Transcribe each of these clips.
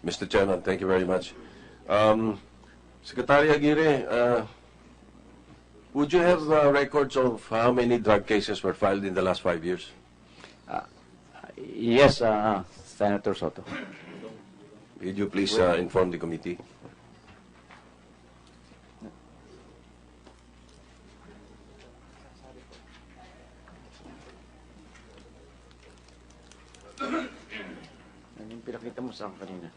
Mr. Chairman, thank you very much. Secretary Aguirre, would you have records of how many drug cases were filed in the last 5 years? Yes, Senator Sotto. Would you please inform the committee? Anong pinakita mo sa akin kanina?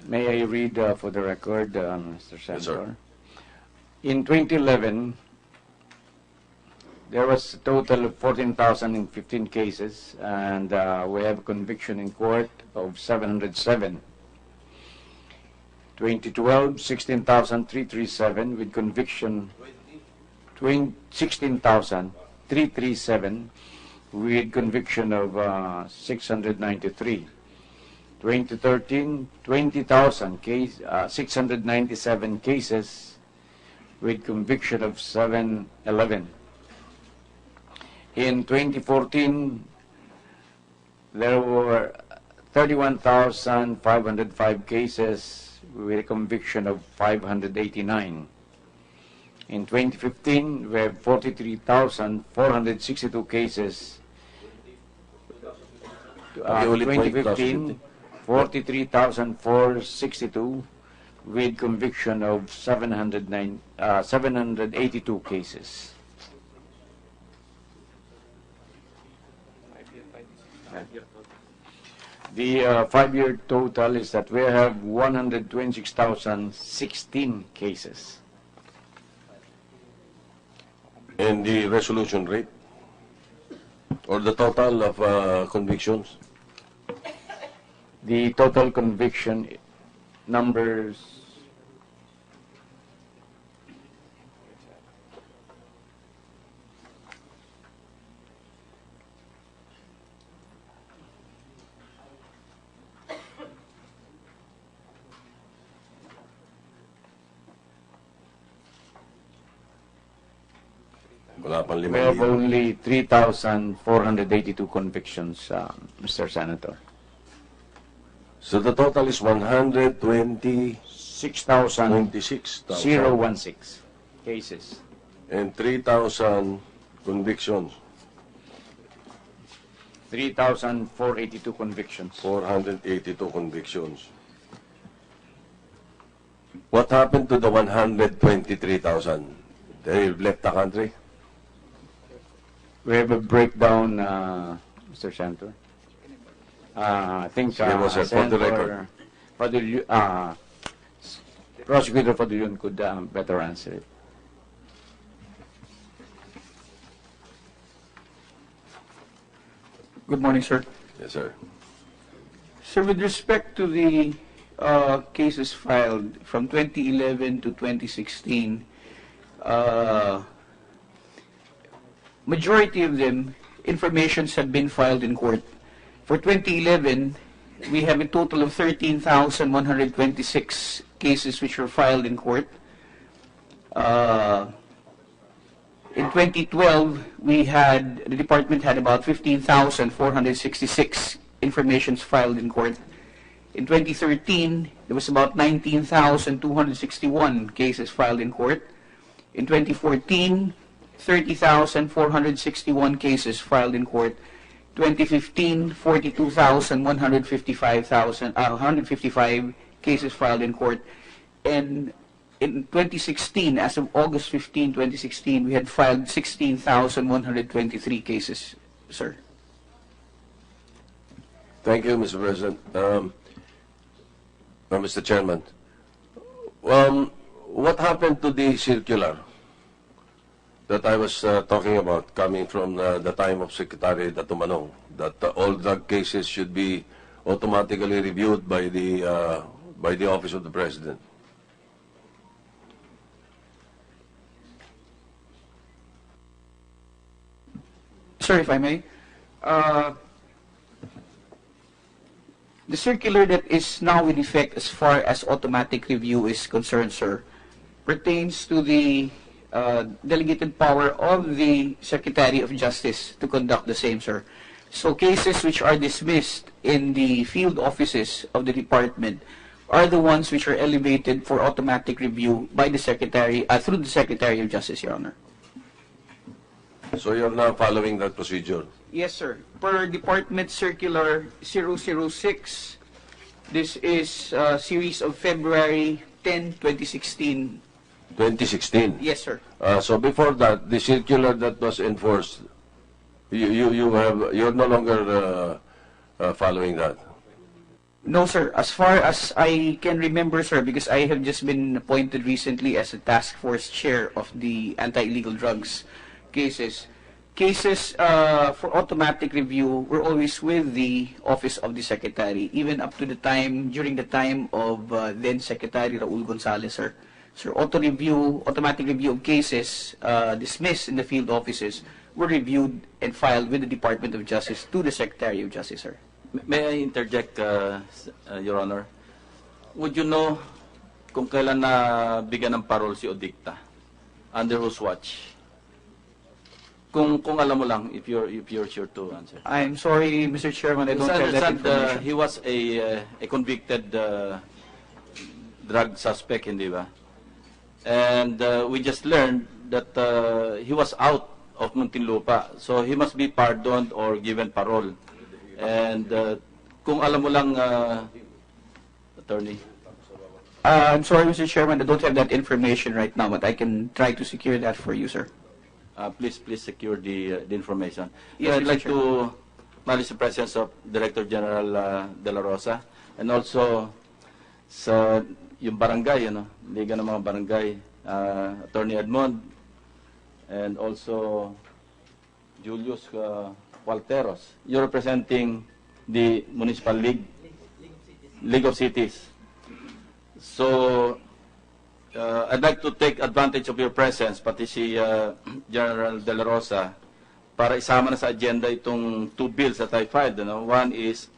May I read for the record, Mr. Senator? Yes, sir. In 2011, there was a total of 14,015 cases, and we have conviction in court of 707. 2012, 16,337 with conviction, 16,337 with conviction of 693. 2013, 20,697 cases with conviction of 711. In 2014, there were 31,505 cases with a conviction of 589. In 2015, we have 43,462 cases. 2015, 43,462 with conviction of 782 cases. The 5-year total is that we have 126,016 cases. And the resolution rate? Or the total of convictions? The total conviction numbers we have only 3,482 convictions, Mr. Senator. So the total is 126,016 cases. And 3,000 convictions. 3,482 convictions. 482 convictions. What happened to the 123,000? They left the country? We have a breakdown, Mr. Senator. I think for the record. Prosecutor FADULLON could better answer it. Good morning, sir. Yes, sir. Sir, with respect to the cases filed from 2011 to 2016, majority of them, informations have been filed in court. For 2011, we have a total of 13,126 cases which were filed in court. In 2012, the department had about 15,466 informations filed in court. In 2013, there was about 19,261 cases filed in court. In 2014, 30,461 cases filed in court. 2015, 42,155 cases filed in court. And in 2016, as of August 15, 2016, we had filed 16,123 cases, sir. Thank you, Mr. President. Mr. Chairman, what happened to the circular that I was talking about coming from the time of Secretary Datumanong, that all drug cases should be automatically reviewed by the Office of the President? Sir, if I may, the circular that is now in effect as far as automatic review is concerned, sir, pertains to the delegated power of the Secretary of Justice to conduct the same, sir. So cases which are dismissed in the field offices of the department are the ones which are elevated for automatic review by the Secretary, through the Secretary of Justice, Your Honor. So you're now following that procedure? Yes, sir. Per Department Circular 006, this is a series of February 10, 2016. 2016? Yes, sir. So before that, the circular that was enforced, you're no longer following that? No, sir. As far as I can remember, sir, because I have just been appointed recently as a task force chair of the anti-illegal drugs cases. Cases for automatic review were always with the Office of the Secretary, even up to the time, during the time of then Secretary Raul Gonzalez, sir. Sir, automatic review of cases dismissed in the field offices were reviewed and filed with the Department of Justice to the Secretary of Justice, sir. May I interject, Your Honor? Would you know kung kailan na bigyan ng parol si Odicta? Under whose watch? Kung alam mo lang, if you're sure to answer. I'm sorry, Mr. Chairman, I don't have that information. He was a convicted drug suspect, hindi ba? And we just learned that he was out of Muntinlupa, so he must be pardoned or given parole. And kung alam mo lang, attorney. I'm sorry, Mr. Chairman, I don't have that information right now, but I can try to secure that for you, sir. Please secure the information. Yes, I'd like to acknowledge the presence of Director General De La Rosa, and also sa yung barangay, Liga ng mga Barangay, Attorney Edmond, and also Julius Walteros. You're representing the Municipal League of Cities. So, I'd like to take advantage of your presence, pati si General De La Rosa, para isama na sa agenda itong two bills that I filed. One is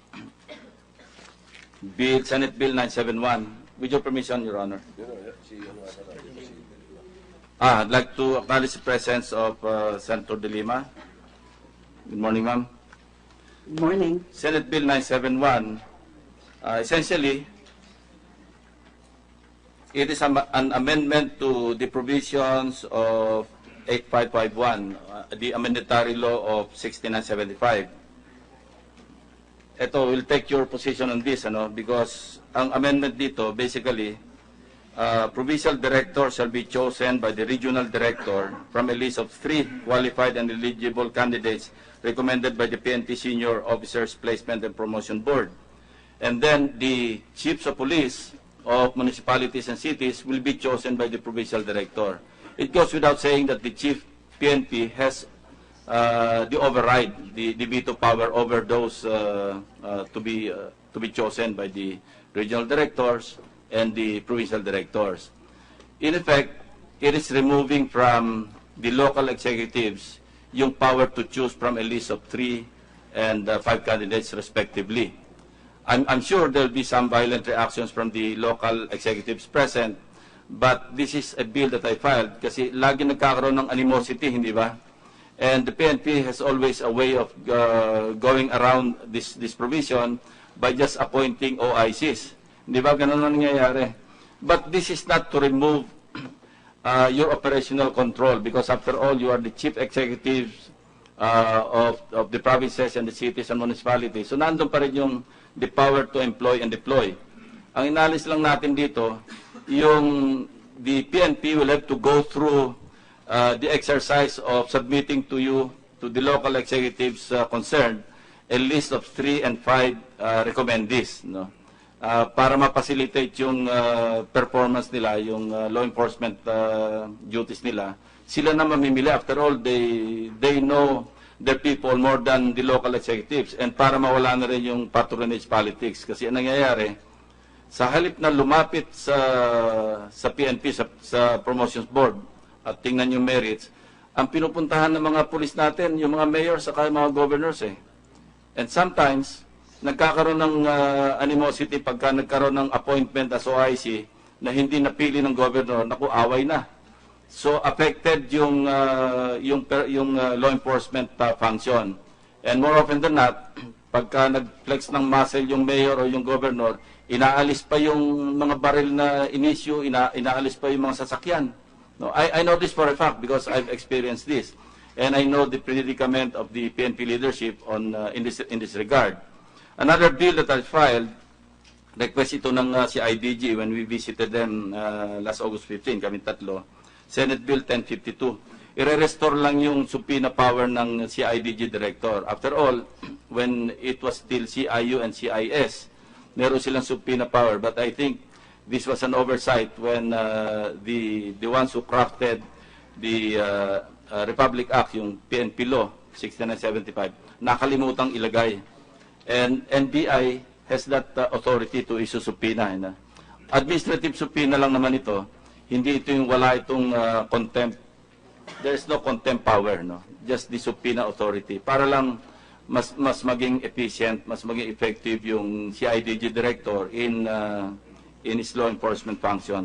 Senate Bill 971. With your permission, Your Honor. I'd like to acknowledge the presence of Senator De Lima. Good morning, ma'am. Good morning. Senate Bill 971, essentially, it is an amendment to the provisions of 8551, the amendatory law of 6975. Ito, we'll take your position on this, because ang amendment dito, basically, provincial director shall be chosen by the regional director from a list of 3 qualified and eligible candidates recommended by the PNP Senior Officers Placement and Promotion Board. And then the chiefs of police of municipalities and cities will be chosen by the provincial director. It goes without saying that the chief PNP has the override, the veto power over those to be chosen by the regional directors and the provincial directors. In effect, it is removing from the local executives yung power to choose from a list of 3 and 5 candidates respectively. I'm sure there will be some violent reactions from the local executives present, but this is a bill that I filed kasi lagi nagkakaroon ng animosity, hindi ba? And the PNP has always a way of going around this provision by just appointing OICs. Hindi ba? Ganun na nangyayari. But this is not to remove your operational control, because after all, you are the chief executives of the provinces and the cities and municipalities. So nandun pa rin yung the power to employ and deploy. Ang inalis lang natin dito, yung the PNP will have to go through the exercise of submitting to you, to the local executives concerned, a list of 3 and 5 recommendees, para ma-facilitate yung performance nila, yung law enforcement duties nila. Sila na mamimili. After all, they know their people more than the local executives, and para mawala na rin yung patronage politics. Kasi ang nangyayari, sa halip na lumapit sa PNP, sa Promotions Board, at tingnan yung merits, ang pinupuntahan ng mga pulis natin, yung mga mayor sa mga governors And sometimes, nagkakaroon ng animosity pagka nagkaroon ng appointment as OIC na hindi napili ng governor, naku, away na. So affected yung law enforcement function. And more often than not, pagka nag-flex ng muscle yung mayor o yung governor, inaalis pa yung mga baril na in-issue, inaalis pa yung mga sasakyan. No, I know this for a fact because I've experienced this. And I know the predicament of the PNP leadership in this regard. Another bill that I filed, request ito ng CIDG when we visited them last August 15, kami tatlo, Senate Bill 1052. I-restore lang yung subpoena power ng CIDG director. After all, when it was still CIU and CIS, meron silang subpoena power. But I think this was an oversight when the ones who crafted the Republic Act, yung PNP Law 6975, nakalimutang ilagay. And NBI has that authority to issue subpoena. Administrative subpoena lang naman ito. Hindi ito yung wala itong contempt. There is no contempt power, no? Just the subpoena authority. Para lang mas maging efficient, mas maging effective yung CIDG director in his law enforcement function.